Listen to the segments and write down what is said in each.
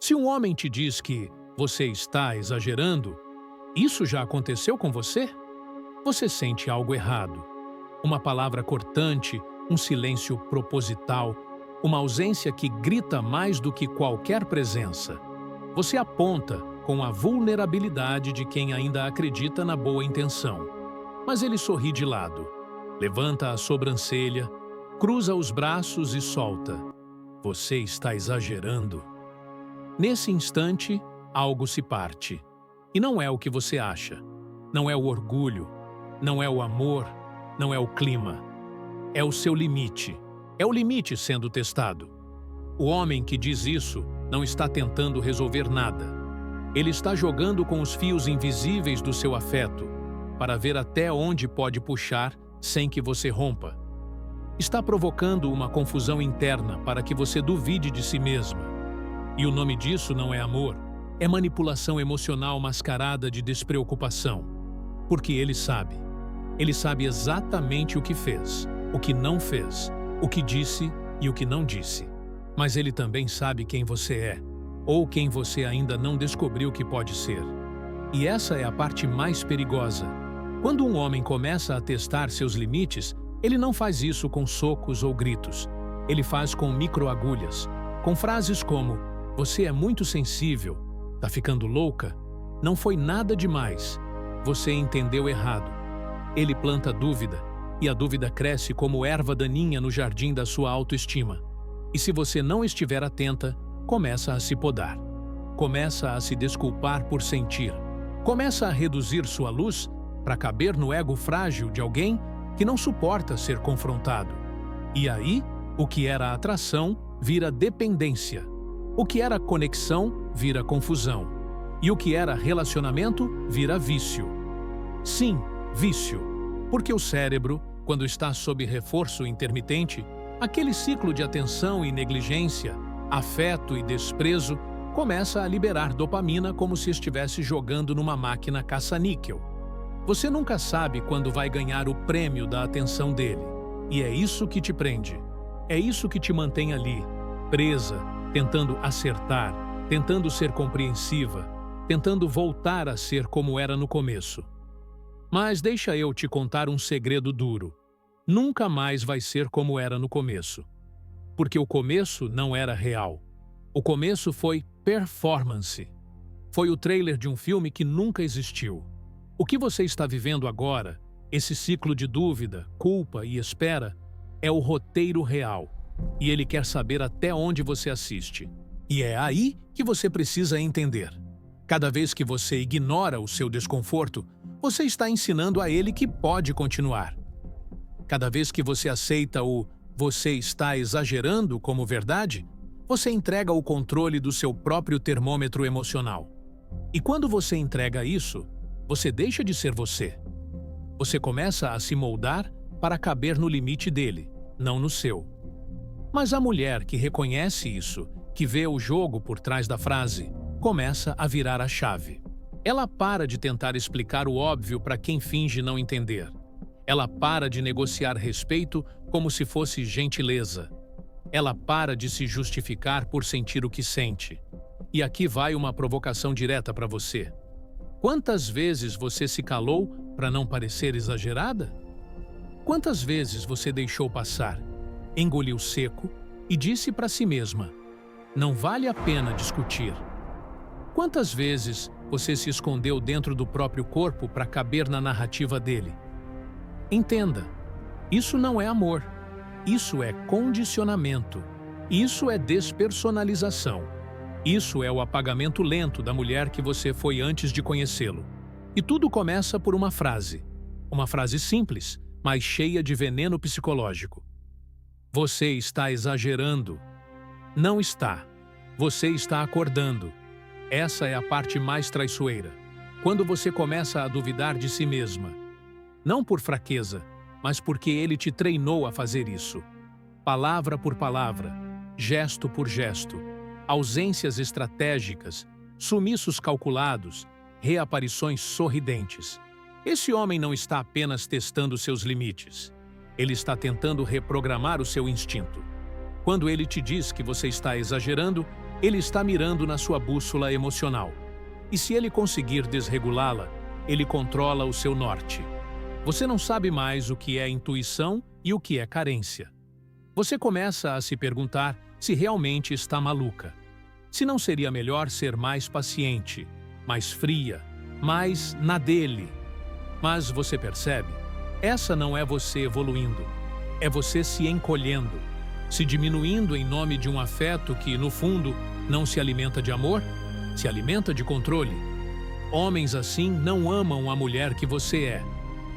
Se um homem te diz que você está exagerando, isso já aconteceu com você? Você sente algo errado. Uma palavra cortante, um silêncio proposital, uma ausência que grita mais do que qualquer presença. Você aponta com a vulnerabilidade de quem ainda acredita na boa intenção. Mas ele sorri de lado, levanta a sobrancelha, cruza os braços e solta. Você está exagerando. Nesse instante, algo se parte. E não é o que você acha. Não é o orgulho. Não é o amor. Não é o clima. É o seu limite. É o limite sendo testado. O homem que diz isso não está tentando resolver nada. Ele está jogando com os fios invisíveis do seu afeto para ver até onde pode puxar sem que você rompa. Está provocando uma confusão interna para que você duvide de si mesma. E o nome disso não é amor, é manipulação emocional mascarada de despreocupação. Porque ele sabe. Ele sabe exatamente o que fez, o que não fez, o que disse e o que não disse. Mas ele também sabe quem você é, ou quem você ainda não descobriu que pode ser. E essa é a parte mais perigosa. Quando um homem começa a testar seus limites, ele não faz isso com socos ou gritos. Ele faz com microagulhas, com frases como: "Você é muito sensível, tá ficando louca? Não foi nada demais. Você entendeu errado." Ele planta dúvida, e a dúvida cresce como erva daninha no jardim da sua autoestima. E se você não estiver atenta, começa a se podar. Começa a se desculpar por sentir. Começa a reduzir sua luz para caber no ego frágil de alguém que não suporta ser confrontado. E aí, o que era atração vira dependência. O que era conexão vira confusão. E o que era relacionamento vira vício. Sim, vício. Porque o cérebro, quando está sob reforço intermitente, aquele ciclo de atenção e negligência, afeto e desprezo, começa a liberar dopamina como se estivesse jogando numa máquina caça-níquel. Você nunca sabe quando vai ganhar o prêmio da atenção dele. E é isso que te prende. É isso que te mantém ali, presa, tentando acertar, tentando ser compreensiva, tentando voltar a ser como era no começo. Mas deixa eu te contar um segredo duro. Nunca mais vai ser como era no começo. Porque o começo não era real. O começo foi performance. Foi o trailer de um filme que nunca existiu. O que você está vivendo agora, esse ciclo de dúvida, culpa e espera, é o roteiro real. E ele quer saber até onde você assiste. E é aí que você precisa entender. Cada vez que você ignora o seu desconforto, você está ensinando a ele que pode continuar. Cada vez que você aceita o "você está exagerando" como verdade, você entrega o controle do seu próprio termômetro emocional. E quando você entrega isso, você deixa de ser você. Você começa a se moldar para caber no limite dele, não no seu. Mas a mulher que reconhece isso, que vê o jogo por trás da frase, começa a virar a chave. Ela para de tentar explicar o óbvio para quem finge não entender. Ela para de negociar respeito como se fosse gentileza. Ela para de se justificar por sentir o que sente. E aqui vai uma provocação direta para você. Quantas vezes você se calou para não parecer exagerada? Quantas vezes você deixou passar, engoliu seco e disse para si mesma: "Não vale a pena discutir"? Quantas vezes você se escondeu dentro do próprio corpo para caber na narrativa dele? Entenda, isso não é amor. Isso é condicionamento. Isso é despersonalização. Isso é o apagamento lento da mulher que você foi antes de conhecê-lo. E tudo começa por uma frase. Uma frase simples, mas cheia de veneno psicológico. Você está exagerando. Não está. Você está acordando. Essa é a parte mais traiçoeira. Quando você começa a duvidar de si mesma. Não por fraqueza, mas porque ele te treinou a fazer isso. Palavra por palavra, gesto por gesto, ausências estratégicas, sumiços calculados, reaparições sorridentes. Esse homem não está apenas testando seus limites. Ele está tentando reprogramar o seu instinto. Quando ele te diz que você está exagerando, Ele está mirando na sua bússola emocional. E se ele conseguir desregulá-la, ele controla o seu norte. Você não sabe mais o que é intuição e o que é carência. Você começa a se perguntar se realmente está maluca. Se não seria melhor ser mais paciente, mais fria, mais na dele. Mas você percebe? Essa não é você evoluindo. É você se encolhendo, se diminuindo em nome de um afeto que, no fundo, não se alimenta de amor, se alimenta de controle. Homens assim não amam a mulher que você é.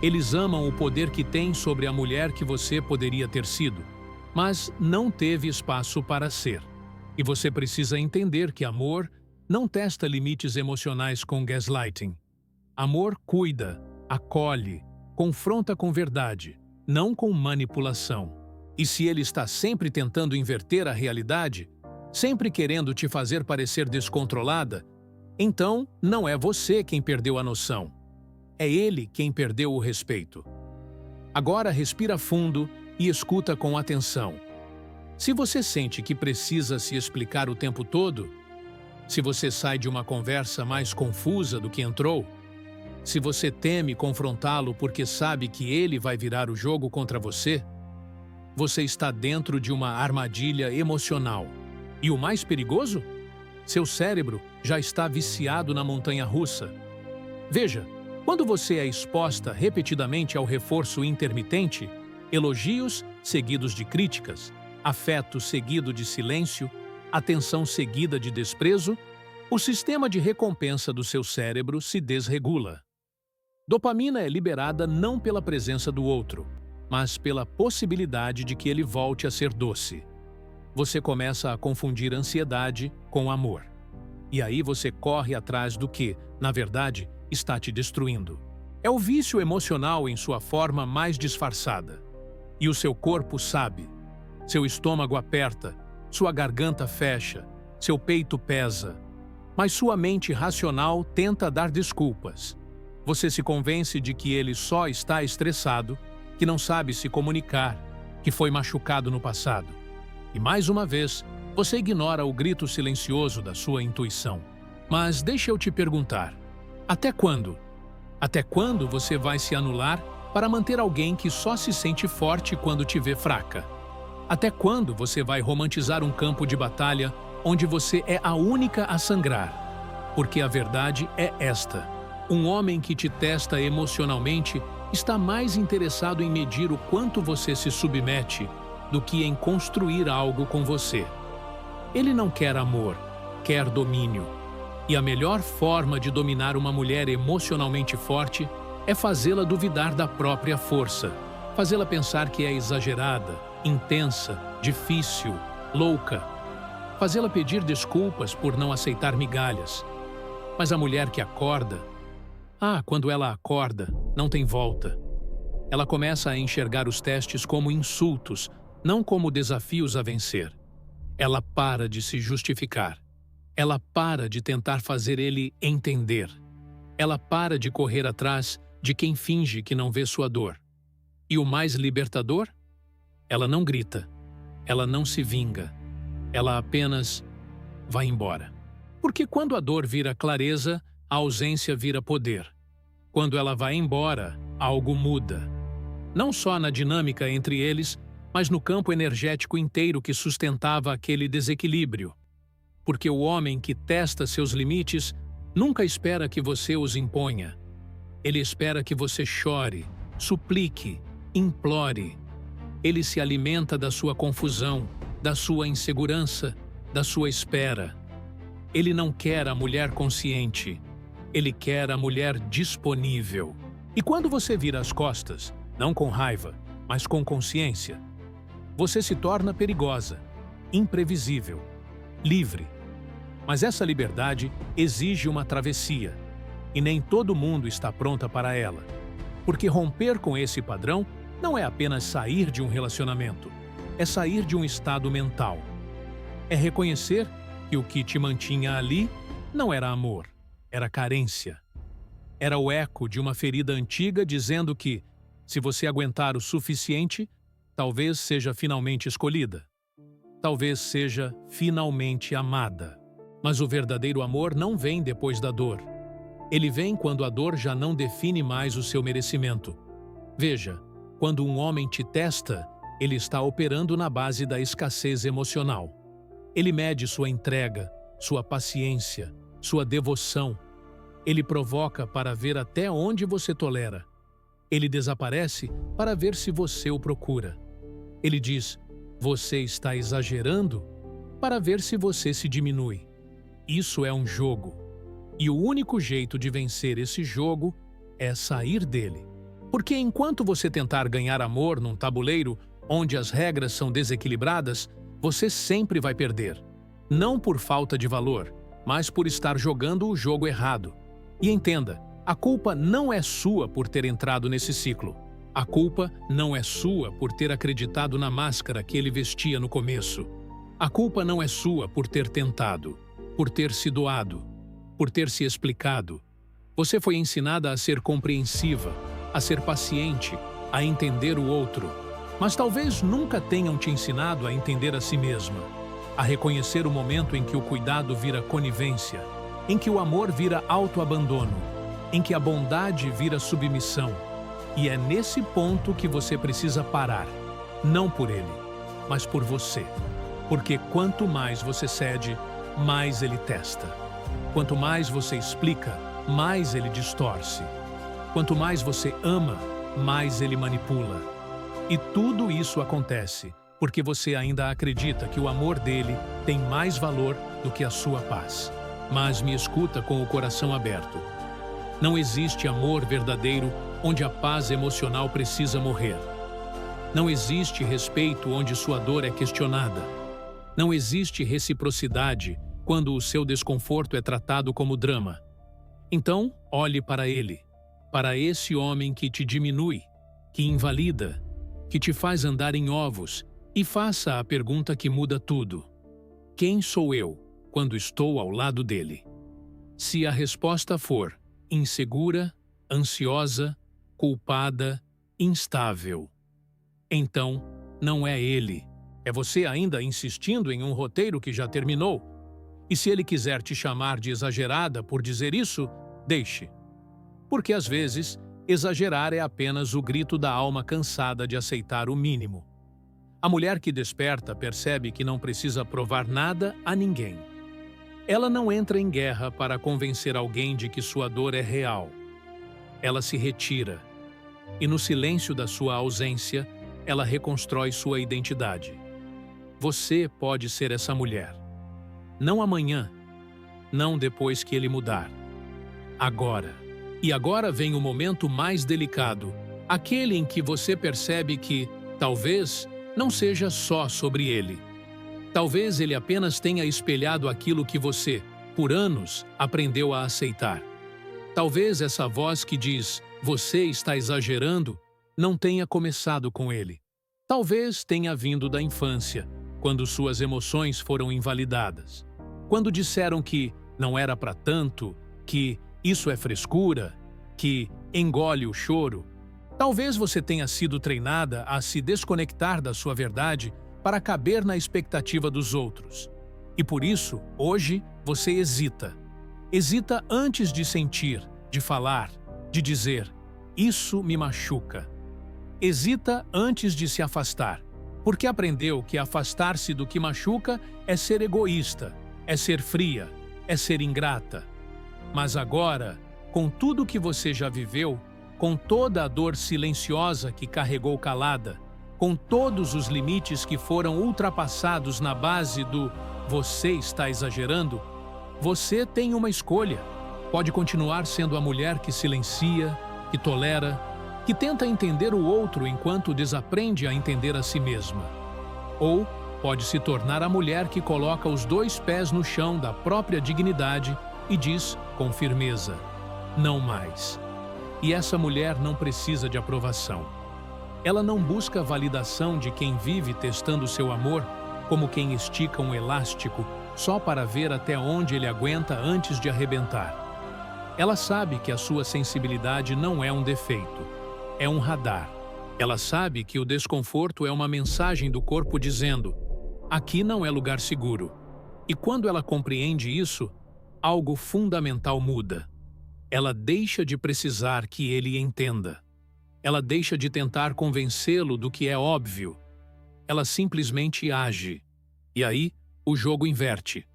Eles amam o poder que tem sobre a mulher que você poderia ter sido, mas não teve espaço para ser. E você precisa entender que amor não testa limites emocionais com gaslighting. Amor cuida, acolhe, confronta com verdade, não com manipulação. E se ele está sempre tentando inverter a realidade, sempre querendo te fazer parecer descontrolada, então não é você quem perdeu a noção. É ele quem perdeu o respeito. Agora respira fundo e escuta com atenção. Se você sente que precisa se explicar o tempo todo, se você sai de uma conversa mais confusa do que entrou, se você teme confrontá-lo porque sabe que ele vai virar o jogo contra você, você está dentro de uma armadilha emocional. E o mais perigoso? Seu cérebro já está viciado na montanha-russa. Veja, quando você é exposta repetidamente ao reforço intermitente, elogios seguidos de críticas, afeto seguido de silêncio, atenção seguida de desprezo, o sistema de recompensa do seu cérebro se desregula. Dopamina é liberada não pela presença do outro, mas pela possibilidade de que ele volte a ser doce. Você começa a confundir ansiedade com amor. E aí você corre atrás do que, na verdade, está te destruindo. É o vício emocional em sua forma mais disfarçada. E o seu corpo sabe. Seu estômago aperta, sua garganta fecha, seu peito pesa. Mas sua mente racional tenta dar desculpas. Você se convence de que ele só está estressado, que não sabe se comunicar, que foi machucado no passado. E mais uma vez, você ignora o grito silencioso da sua intuição. Mas deixa eu te perguntar, até quando? Até quando você vai se anular para manter alguém que só se sente forte quando te vê fraca? Até quando você vai romantizar um campo de batalha onde você é a única a sangrar? Porque a verdade é esta. Um homem que te testa emocionalmente está mais interessado em medir o quanto você se submete do que em construir algo com você. Ele não quer amor, quer domínio. E a melhor forma de dominar uma mulher emocionalmente forte é fazê-la duvidar da própria força, fazê-la pensar que é exagerada, intensa, difícil, louca, fazê-la pedir desculpas por não aceitar migalhas. Mas a mulher que acorda, quando ela acorda, não tem volta. Ela começa a enxergar os testes como insultos, não como desafios a vencer. Ela para de se justificar. Ela para de tentar fazer ele entender. Ela para de correr atrás de quem finge que não vê sua dor. E o mais libertador? Ela não grita. Ela não se vinga. Ela apenas vai embora. Porque quando a dor vira clareza, a ausência vira poder. Quando ela vai embora, algo muda. Não só na dinâmica entre eles, mas no campo energético inteiro que sustentava aquele desequilíbrio. Porque o homem que testa seus limites nunca espera que você os imponha. Ele espera que você chore, suplique, implore. Ele se alimenta da sua confusão, da sua insegurança, da sua espera. Ele não quer a mulher consciente. Ele quer a mulher disponível. E quando você vira as costas, não com raiva, mas com consciência, você se torna perigosa, imprevisível, livre. Mas essa liberdade exige uma travessia, e nem todo mundo está pronta para ela. Porque romper com esse padrão não é apenas sair de um relacionamento, é sair de um estado mental. É reconhecer que o que te mantinha ali não era amor, era carência. Era o eco de uma ferida antiga dizendo que, se você aguentar o suficiente, talvez seja finalmente escolhida. talvez seja finalmente amada. Mas o verdadeiro amor não vem depois da dor. Ele vem quando a dor já não define mais o seu merecimento. Veja, quando um homem te testa, ele está operando na base da escassez emocional. Ele mede sua entrega, sua paciência, sua devoção. Ele provoca para ver até onde você tolera. Ele desaparece para ver se você o procura. Ele diz, você está exagerando, para ver se você se diminui. Isso é um jogo. E o único jeito de vencer esse jogo é sair dele. Porque enquanto você tentar ganhar amor num tabuleiro onde as regras são desequilibradas, você sempre vai perder. Não por falta de valor, mas por estar jogando o jogo errado. E entenda, a culpa não é sua por ter entrado nesse ciclo. A culpa não é sua por ter acreditado na máscara que ele vestia no começo. A culpa não é sua por ter tentado, por ter se doado, por ter se explicado. Você foi ensinada a ser compreensiva, a ser paciente, a entender o outro. Mas talvez nunca tenham te ensinado a entender a si mesma, a reconhecer o momento em que o cuidado vira conivência, em que o amor vira autoabandono, em que a bondade vira submissão. E é nesse ponto que você precisa parar, não por ele, mas por você. Porque quanto mais você cede, mais ele testa. Quanto mais você explica, mais ele distorce. Quanto mais você ama, mais ele manipula. E tudo isso acontece porque você ainda acredita que o amor dele tem mais valor do que a sua paz. Mas me escuta com o coração aberto. Não existe amor verdadeiro onde a paz emocional precisa morrer. Não existe respeito onde sua dor é questionada. Não existe reciprocidade quando o seu desconforto é tratado como drama. Então, olhe para ele, para esse homem que te diminui, que invalida, que te faz andar em ovos, e faça a pergunta que muda tudo. Quem sou eu quando estou ao lado dele? Se a resposta for insegura, ansiosa, culpada, instável, então não é ele. É você ainda insistindo em um roteiro que já terminou. E se ele quiser te chamar de exagerada por dizer isso, deixe. Porque às vezes, exagerar é apenas o grito da alma cansada de aceitar o mínimo. A mulher que desperta percebe que não precisa provar nada a ninguém. Ela não entra em guerra para convencer alguém de que sua dor é real. Ela se retira. E no silêncio da sua ausência, ela reconstrói sua identidade. Você pode ser essa mulher. Não amanhã, não depois que ele mudar. Agora. E agora vem o momento mais delicado, aquele em que você percebe que, talvez, não seja só sobre ele. Talvez ele apenas tenha espelhado aquilo que você, por anos, aprendeu a aceitar. Talvez essa voz que diz, você está exagerando, não tenha começado com ele. Talvez tenha vindo da infância, quando suas emoções foram invalidadas. Quando disseram que não era para tanto, que isso é frescura, que engole o choro. Talvez você tenha sido treinada a se desconectar da sua verdade para caber na expectativa dos outros. E por isso, hoje, você hesita. Hesita antes de sentir, de falar, de dizer, isso me machuca. Hesita antes de se afastar, porque aprendeu que afastar-se do que machuca é ser egoísta, é ser fria, é ser ingrata. Mas agora, com tudo que você já viveu, com toda a dor silenciosa que carregou calada, com todos os limites que foram ultrapassados na base do você está exagerando, você tem uma escolha. Pode continuar sendo a mulher que silencia, que tolera, que tenta entender o outro enquanto desaprende a entender a si mesma. Ou pode se tornar a mulher que coloca os 2 pés no chão da própria dignidade e diz com firmeza, não mais. E essa mulher não precisa de aprovação. Ela não busca a validação de quem vive testando seu amor como quem estica um elástico só para ver até onde ele aguenta antes de arrebentar. Ela sabe que a sua sensibilidade não é um defeito, é um radar. Ela sabe que o desconforto é uma mensagem do corpo dizendo, Aqui não é lugar seguro. E quando ela compreende isso, algo fundamental muda. Ela deixa de precisar que ele entenda. Ela deixa de tentar convencê-lo do que é óbvio. Ela simplesmente age. E aí, o jogo inverte.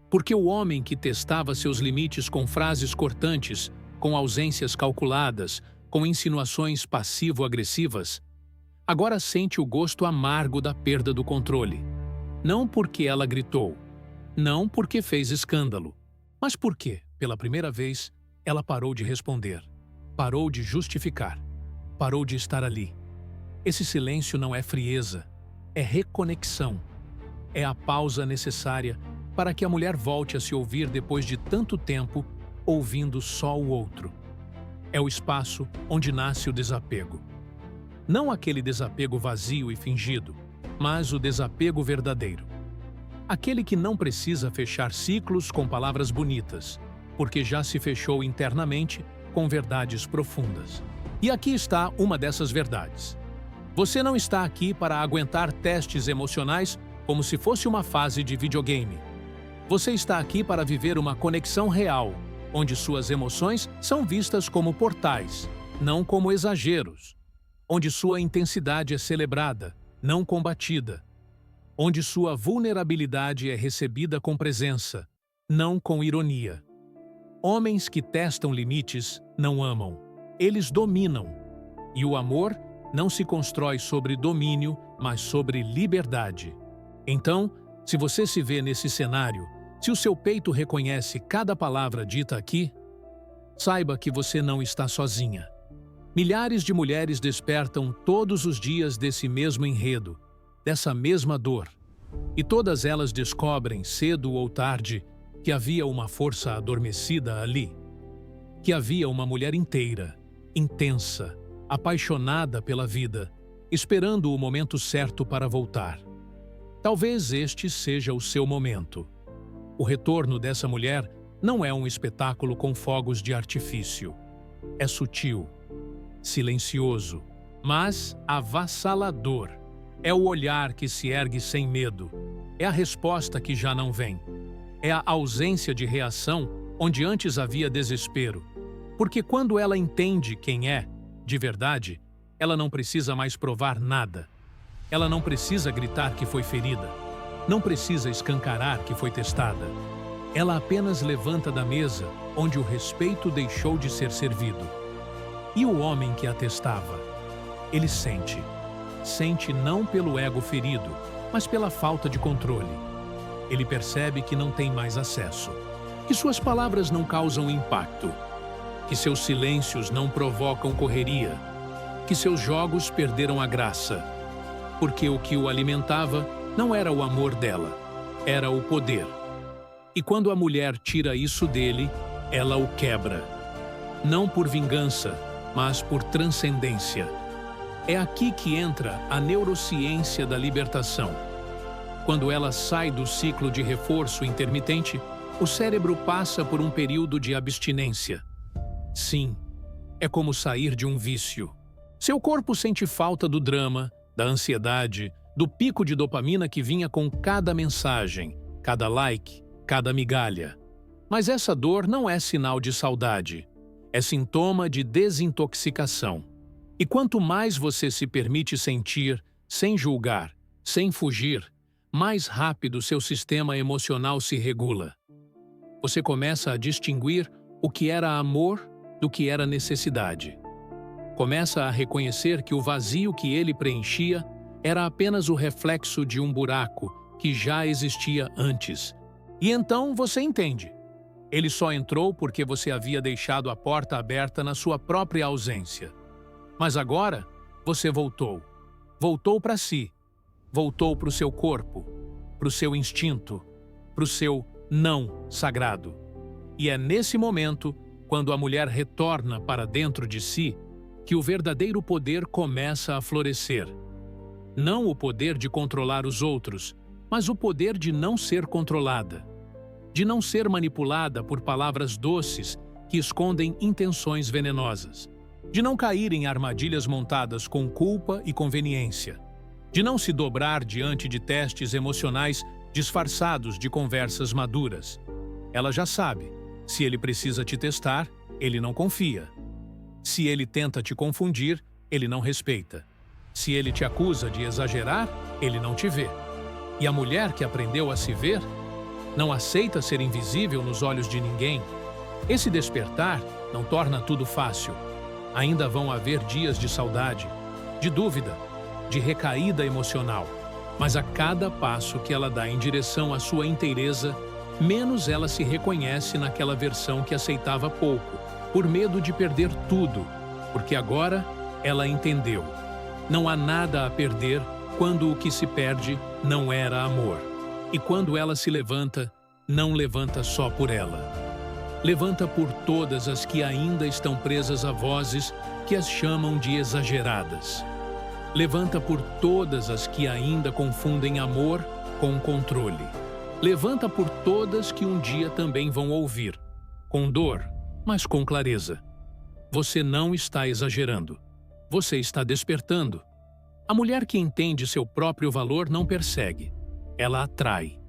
Porque o homem que testava seus limites com frases cortantes, com ausências calculadas, com insinuações passivo-agressivas, agora sente o gosto amargo da perda do controle. Não porque ela gritou, não porque fez escândalo, mas porque, pela primeira vez, ela parou de responder, parou de justificar, parou de estar ali. Esse silêncio não é frieza, é reconexão. É a pausa necessária para que a mulher volte a se ouvir depois de tanto tempo ouvindo só o outro. É o espaço onde nasce o desapego. Não aquele desapego vazio e fingido, mas o desapego verdadeiro. Aquele que não precisa fechar ciclos com palavras bonitas, porque já se fechou internamente com verdades profundas. E aqui está uma dessas verdades. Você não está aqui para aguentar testes emocionais como se fosse uma fase de videogame. Você está aqui para viver uma conexão real, onde suas emoções são vistas como portais, não como exageros. Onde sua intensidade é celebrada, não combatida. Onde sua vulnerabilidade é recebida com presença, não com ironia. Homens que testam limites não amam, eles dominam. E o amor não se constrói sobre domínio, mas sobre liberdade. Então, se você se vê nesse cenário, se o seu peito reconhece cada palavra dita aqui, saiba que você não está sozinha. Milhares de mulheres despertam todos os dias desse mesmo enredo, dessa mesma dor. E todas elas descobrem, cedo ou tarde, que havia uma força adormecida ali. Que havia uma mulher inteira, intensa, apaixonada pela vida, esperando o momento certo para voltar. Talvez este seja o seu momento. O retorno dessa mulher não é um espetáculo com fogos de artifício. É sutil, silencioso, mas avassalador. É o olhar que se ergue sem medo. É a resposta que já não vem. É a ausência de reação onde antes havia desespero. Porque quando ela entende quem é, de verdade, ela não precisa mais provar nada. Ela não precisa gritar que foi ferida. Não precisa escancarar que foi testada. Ela apenas levanta da mesa onde o respeito deixou de ser servido. E o homem que a testava? Ele sente. Sente não pelo ego ferido, mas pela falta de controle. Ele percebe que não tem mais acesso, que suas palavras não causam impacto, que seus silêncios não provocam correria, que seus jogos perderam a graça, porque o que o alimentava não era o amor dela, era o poder. E quando a mulher tira isso dele, ela o quebra. Não por vingança, mas por transcendência. É aqui que entra a neurociência da libertação. Quando ela sai do ciclo de reforço intermitente, o cérebro passa por um período de abstinência. Sim, é como sair de um vício. Seu corpo sente falta do drama, da ansiedade, do pico de dopamina que vinha com cada mensagem, cada like, cada migalha. Mas essa dor não é sinal de saudade. É sintoma de desintoxicação. E quanto mais você se permite sentir, sem julgar, sem fugir, mais rápido seu sistema emocional se regula. Você começa a distinguir o que era amor do que era necessidade. Começa a reconhecer que o vazio que ele preenchia era apenas o reflexo de um buraco que já existia antes. E então você entende. Ele só entrou porque você havia deixado a porta aberta na sua própria ausência. Mas agora, você voltou. Voltou para si. Voltou para o seu corpo, para o seu instinto, para o seu não sagrado. E é nesse momento, quando a mulher retorna para dentro de si, que o verdadeiro poder começa a florescer. Não o poder de controlar os outros, mas o poder de não ser controlada. De não ser manipulada por palavras doces que escondem intenções venenosas. De não cair em armadilhas montadas com culpa e conveniência. de não se dobrar diante de testes emocionais disfarçados de conversas maduras. Ela já sabe, se ele precisa te testar, ele não confia. Se ele tenta te confundir, ele não respeita. Se ele te acusa de exagerar, ele não te vê. E a mulher que aprendeu a se ver, não aceita ser invisível nos olhos de ninguém. Esse despertar não torna tudo fácil. Ainda vão haver dias de saudade, de dúvida, de recaída emocional. Mas a cada passo que ela dá em direção à sua inteireza, menos ela se reconhece naquela versão que aceitava pouco, por medo de perder tudo, porque agora ela entendeu. Não há nada a perder quando o que se perde não era amor. E quando ela se levanta, não levanta só por ela. Levanta por todas as que ainda estão presas a vozes que as chamam de exageradas. Levanta por todas as que ainda confundem amor com controle. Levanta por todas que um dia também vão ouvir, com dor, mas com clareza. Você não está exagerando. Você está despertando. A mulher que entende seu próprio valor não persegue. Ela atrai.